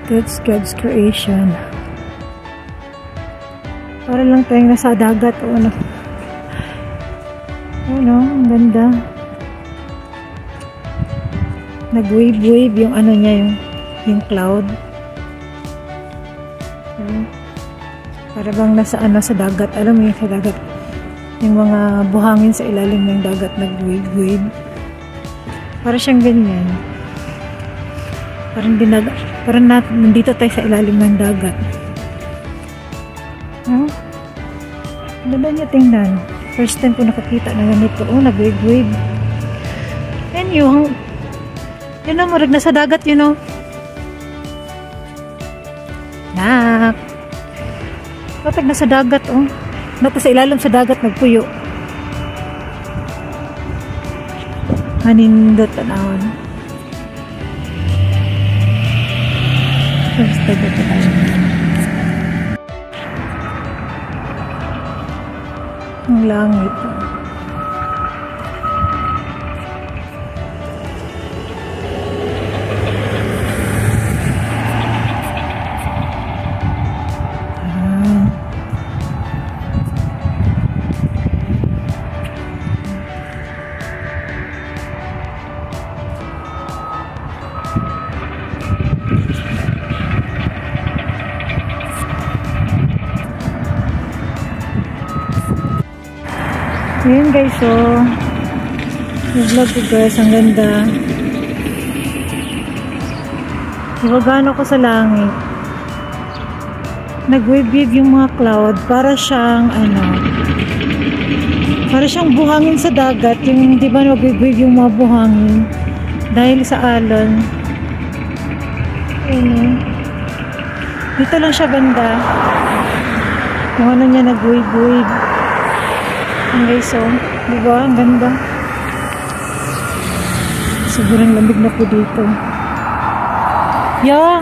That's God's creation. Para lang tayong nasa dagat o ano. Ano, ang ganda. Nag-wave-wave yung ano niya, yung cloud. Para bang nasa ano, sa dagat. Alam mo yung sa dagat. Yung mga buhangin sa ilalim ng dagat nag-wave-wave. Para siyang ganyan. Parang nandito tayo sa ilalim ng dagat. Huh? Ganda niya tingnan. First time ko nakakita na ganito. Oh, nag-wave-wave. And yun na, marag na sa dagat, you know. Nak. Kapag nasa dagat, oh. Nata sa ilalim sa dagat, nagpuyo. Hanindot tanawon. First dagat na tayo. Ang langit. Ayan guys, so vlog ko guys, ang ganda. Ibagano ko sa langit. Nag-wave-wave yung mga cloud para siyang ano, para siyang buhangin sa dagat. Yung di ba nag-wave-wave yung mga buhangin dahil sa alon. Ayan, dito lang siya banda. Yung ano niya nag-wave-wave. Guys, so, diba? Ang ganda. Sobrang lamig na po dito. Yeah.